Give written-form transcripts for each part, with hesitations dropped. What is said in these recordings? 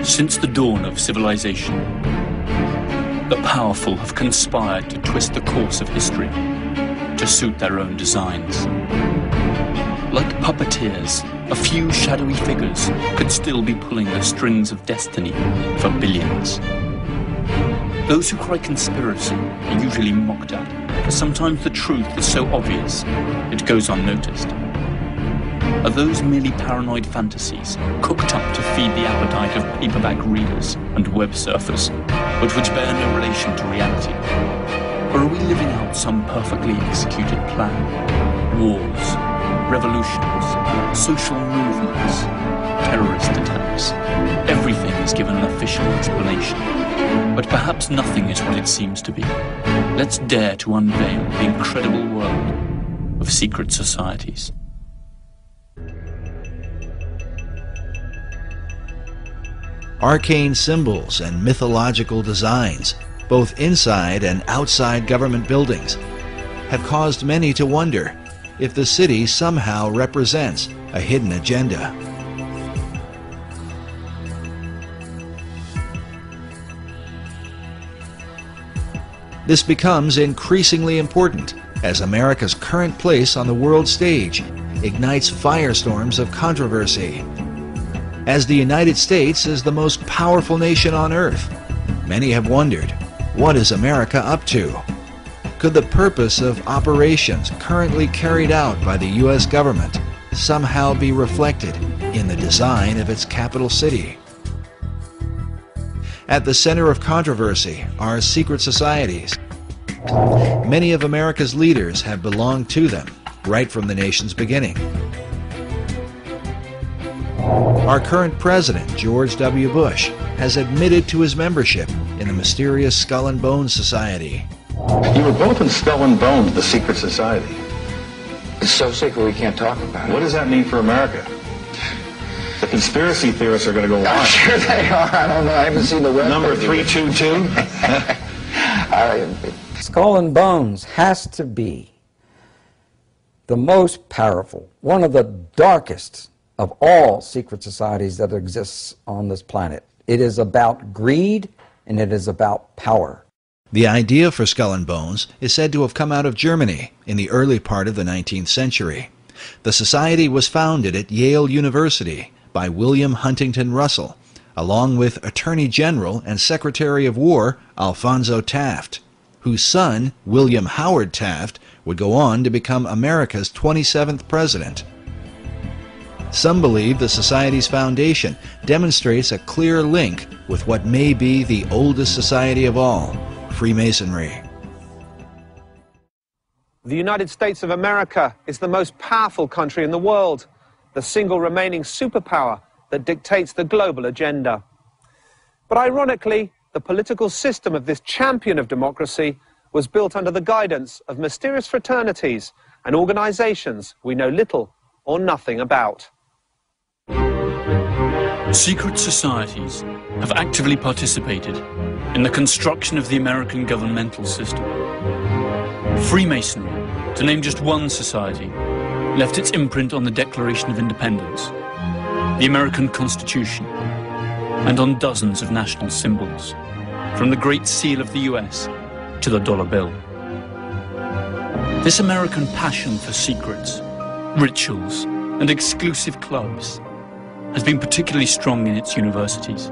Since the dawn of civilization, the powerful have conspired to twist the course of history to suit their own designs. Like puppeteers, a few shadowy figures could still be pulling the strings of destiny for billions. Those who cry conspiracy are usually mocked at, for sometimes the truth is so obvious it goes unnoticed. Are those merely paranoid fantasies cooked up to feed the appetite of paperback readers and web surfers, but which bear no relation to reality? Or are we living out some perfectly executed plan? Wars, revolutions, social movements, terrorist attacks. Everything is given an official explanation. But perhaps nothing is what it seems to be. Let's dare to unveil the incredible world of secret societies. Arcane symbols and mythological designs, both inside and outside government buildings, have caused many to wonder if the city somehow represents a hidden agenda. This becomes increasingly important as America's current place on the world stage ignites firestorms of controversy. As the United States is the most powerful nation on earth, many have wondered, what is America up to? Could the purpose of operations currently carried out by the U.S. government somehow be reflected in the design of its capital city? At the center of controversy are secret societies. Many of America's leaders have belonged to them right from the nation's beginning. Our current president, George W. Bush, has admitted to his membership in the mysterious Skull and Bones Society. You were both in Skull and Bones, the secret society. It's so secret we can't talk about it. What does that mean for America? The conspiracy theorists are going to go on. I'm sure they are. I don't know. I haven't seen the web. Number 322? Skull and Bones has to be the most powerful, one of the darkest of all secret societies that exists on this planet. It is about greed and it is about power. The idea for Skull and Bones is said to have come out of Germany in the early part of the 19th century. The society was founded at Yale University by William Huntington Russell, along with Attorney General and Secretary of War Alphonso Taft, whose son, William Howard Taft, would go on to become America's 27th president. Some believe the Society's foundation demonstrates a clear link with what may be the oldest society of all, Freemasonry. The United States of America is the most powerful country in the world, the single remaining superpower that dictates the global agenda. But ironically, the political system of this champion of democracy was built under the guidance of mysterious fraternities and organizations we know little or nothing about. Secret societies have actively participated in the construction of the American governmental system. Freemasonry, to name just one society, left its imprint on the Declaration of Independence, the American Constitution, and on dozens of national symbols, from the Great Seal of the US to the dollar bill. This American passion for secrets, rituals, and exclusive clubs has been particularly strong in its universities,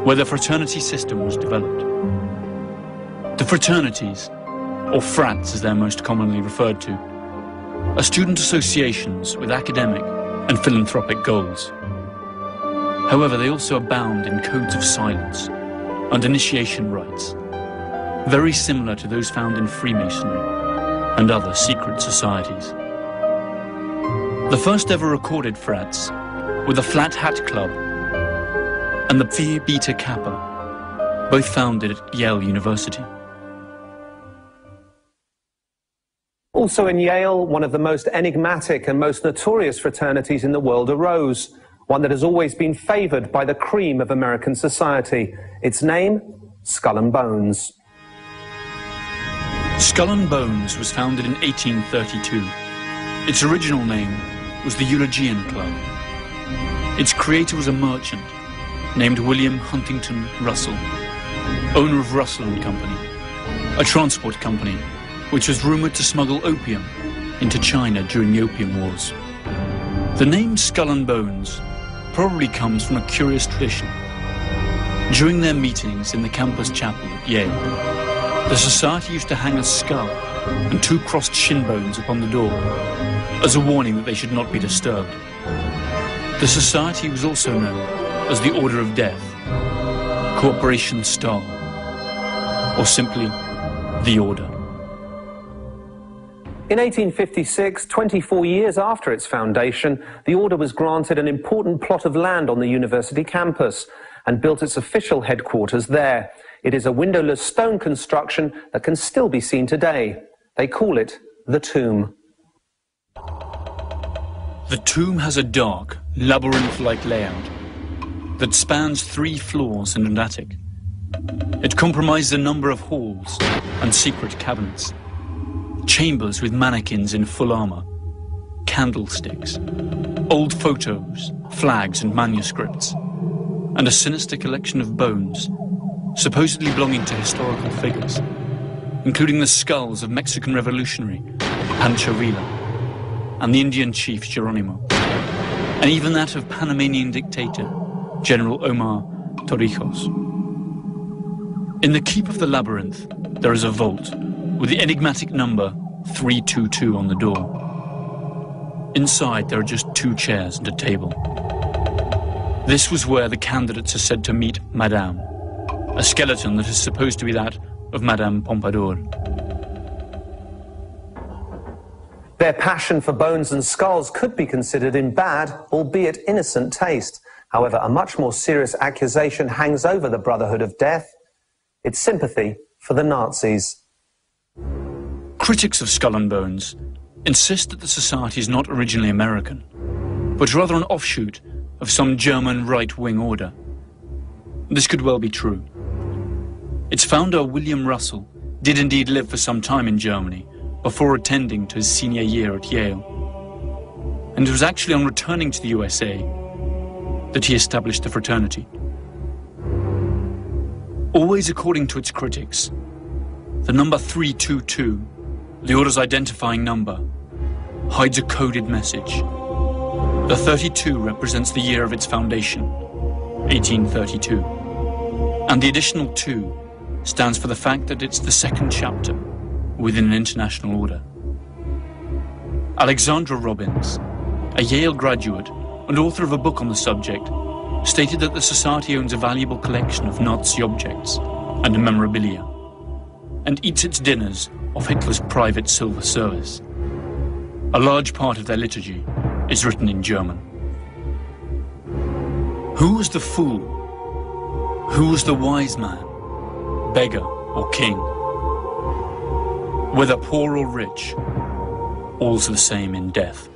where the fraternity system was developed. The fraternities, or frats as they're most commonly referred to, are student associations with academic and philanthropic goals. However, they also abound in codes of silence and initiation rites, very similar to those found in Freemasonry and other secret societies. The first ever recorded frats were the Flat Hat Club and the Phi Beta Kappa, both founded at Yale University. Also in Yale, one of the most enigmatic and most notorious fraternities in the world arose, one that has always been favored by the cream of American society. Its name, Skull and Bones. Skull and Bones was founded in 1832. Its original name was the Eulogian Club. Its creator was a merchant named William Huntington Russell, owner of Russell and Company, a transport company which was rumoured to smuggle opium into China during the Opium Wars. The name Skull and Bones probably comes from a curious tradition. During their meetings in the campus chapel at Yale, the society used to hang a skull and 2 crossed shin bones upon the door as a warning that they should not be disturbed. The society was also known as the Order of Death, Corporation Star, or simply the Order. In 1856, 24 years after its foundation, the Order was granted an important plot of land on the university campus and built its official headquarters there. It is a windowless stone construction that can still be seen today. They call it the Tomb. The tomb has a dark, labyrinth-like layout that spans 3 floors and an attic. It comprises a number of halls and secret cabinets, chambers with mannequins in full armour, candlesticks, old photos, flags and manuscripts, and a sinister collection of bones, supposedly belonging to historical figures, including the skulls of Mexican revolutionary Pancho Villa and the Indian chief Geronimo, and even that of Panamanian dictator General Omar Torrijos. In the keep of the labyrinth, there is a vault with the enigmatic number 322 on the door. Inside, there are just 2 chairs and a table. This was where the candidates are said to meet Madame, a skeleton that is supposed to be that of Madame Pompadour. Their passion for bones and skulls could be considered in bad, albeit innocent taste. However, a much more serious accusation hangs over the Brotherhood of Death: its sympathy for the Nazis. Critics of Skull and Bones insist that the society is not originally American, but rather an offshoot of some German right-wing order. This could well be true. Its founder, William Russell, did indeed live for some time in Germany before attending to his senior year at Yale. And it was actually on returning to the USA that he established the fraternity. Always according to its critics, the number 322, the Order's identifying number, hides a coded message. The 32 represents the year of its foundation, 1832, and the additional 2 stands for the fact that it's the 2nd chapter within an international order. Alexandra Robbins, a Yale graduate and author of a book on the subject, stated that the society owns a valuable collection of Nazi objects and memorabilia, and eats its dinners off Hitler's private silver service. A large part of their liturgy is written in German. Who was the fool? Who was the wise man, beggar or king? Whether poor or rich, all's the same in death.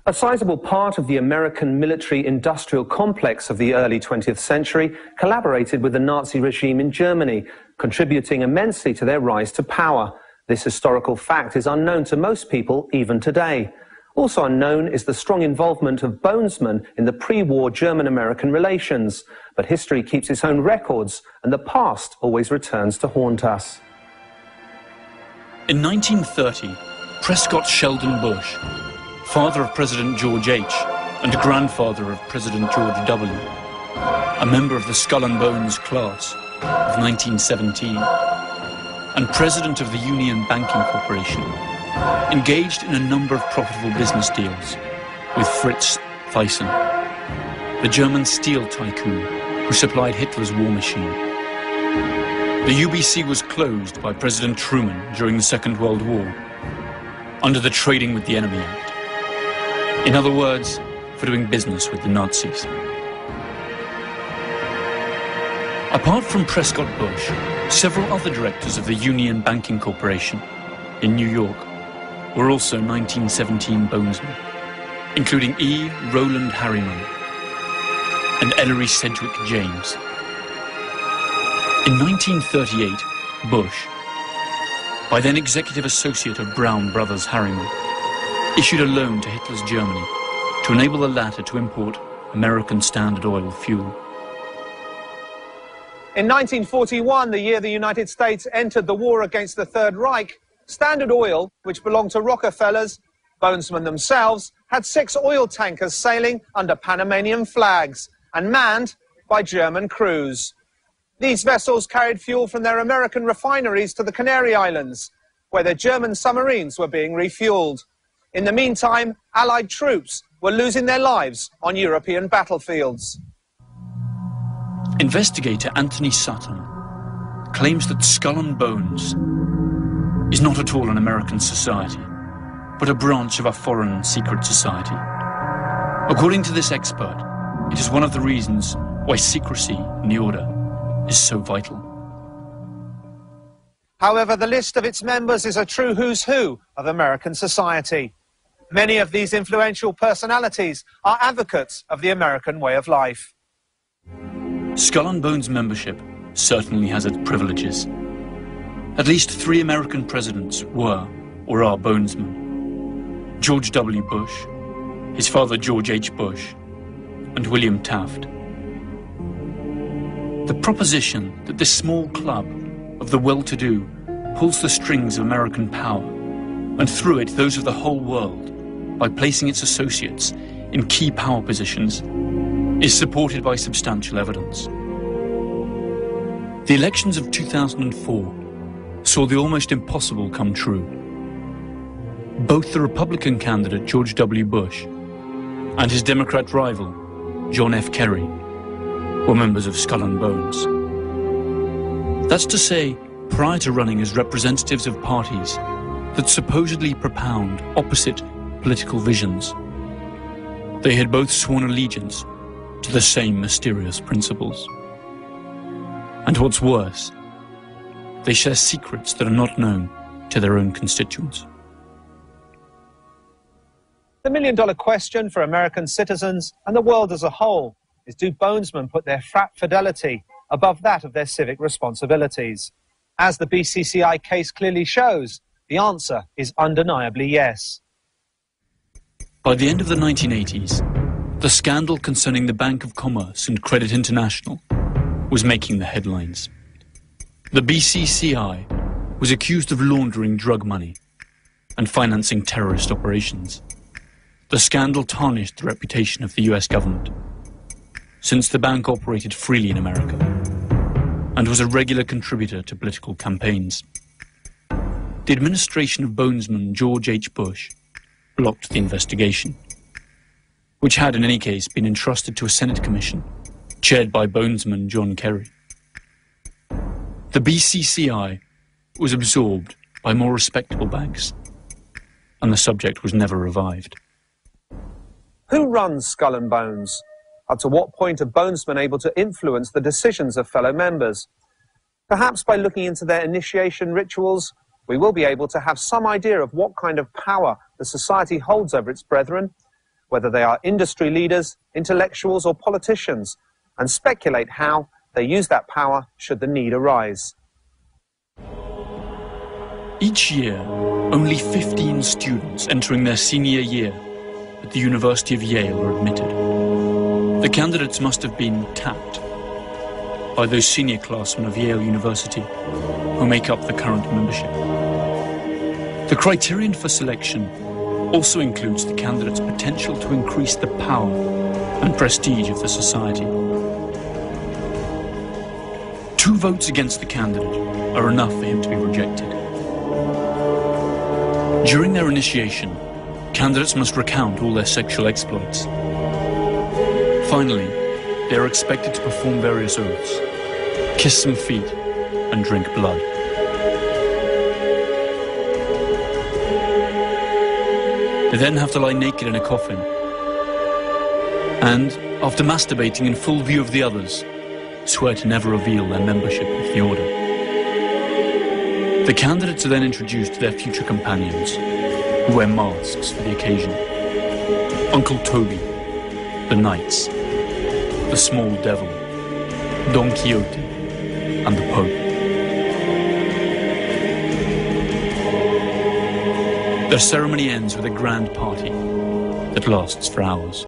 A sizable part of the American military-industrial complex of the early 20th century collaborated with the Nazi regime in Germany, contributing immensely to their rise to power. This historical fact is unknown to most people even today. Also unknown is the strong involvement of bonesmen in the pre-war German-American relations. But history keeps its own records, and the past always returns to haunt us. In 1930, Prescott Sheldon Bush, father of President George H. and grandfather of President George W., a member of the Skull and Bones class of 1917, and president of the Union Banking Corporation, engaged in a number of profitable business deals with Fritz Thyssen, the German steel tycoon who supplied Hitler's war machine. The UBC was closed by President Truman during the Second World War under the Trading with the Enemy Act. In other words, for doing business with the Nazis. Apart from Prescott Bush, several other directors of the Union Banking Corporation in New York were also 1917 bonesmen, including E. Rowland Harriman and Ellery Sedgwick James. In 1938, Bush, by then executive associate of Brown Brothers Harriman, issued a loan to Hitler's Germany to enable the latter to import American Standard Oil fuel. In 1941, the year the United States entered the war against the Third Reich, Standard Oil, which belonged to Rockefellers, Bonesmen themselves, had 6 oil tankers sailing under Panamanian flags and manned by German crews. These vessels carried fuel from their American refineries to the Canary Islands, where their German submarines were being refueled. In the meantime, Allied troops were losing their lives on European battlefields. Investigator Anthony Sutton claims that Skull and Bones is not at all an American society, but a branch of a foreign secret society. According to this expert, it is one of the reasons why secrecy in the order is so vital. However, the list of its members is a true who's who of American society. Many of these influential personalities are advocates of the American way of life. Skull and Bones membership certainly has its privileges. At least 3 American presidents were or are Bonesmen: George W. Bush, his father George H. Bush, and William Taft. The proposition that this small club of the well-to-do pulls the strings of American power, and through it those of the whole world, by placing its associates in key power positions, is supported by substantial evidence. The elections of 2004 saw the almost impossible come true. Both the Republican candidate George W. Bush and his Democrat rival John F. Kerry were members of Skull and Bones. That's to say, prior to running as representatives of parties that supposedly propound opposite political visions, they had both sworn allegiance to the same mysterious principles. And what's worse, they share secrets that are not known to their own constituents. The million-dollar question for American citizens and the world as a whole is, do Bonesmen put their frat fidelity above that of their civic responsibilities? As the BCCI case clearly shows, the answer is undeniably yes. By the end of the 1980s, the scandal concerning the Bank of Commerce and Credit International was making the headlines. The BCCI was accused of laundering drug money and financing terrorist operations. The scandal tarnished the reputation of the US government, since the bank operated freely in America and was a regular contributor to political campaigns. The administration of Bonesman George H. Bush blocked the investigation, which had in any case been entrusted to a Senate commission chaired by Bonesman John Kerry. The BCCI was absorbed by more respectable banks, and the subject was never revived. Who runs Skull and Bones? Up to what point are Bonesmen able to influence the decisions of fellow members? Perhaps by looking into their initiation rituals, we will be able to have some idea of what kind of power the society holds over its brethren, whether they are industry leaders, intellectuals, or politicians, and speculate how they use that power should the need arise. Each year, only 15 students entering their senior year at the University of Yale are admitted. The candidates must have been tapped by those senior classmen of Yale University who make up the current membership. The criterion for selection also includes the candidate's potential to increase the power and prestige of the society. 2 votes against the candidate are enough for him to be rejected. During their initiation, candidates must recount all their sexual exploits. Finally, they are expected to perform various oaths, kiss some feet, and drink blood. They then have to lie naked in a coffin, and, after masturbating in full view of the others, swear to never reveal their membership of the order. The candidates are then introduced to their future companions, who wear masks for the occasion. Uncle Toby, the Knights, the Small Devil, Don Quixote, and the Pope. Their ceremony ends with a grand party that lasts for hours.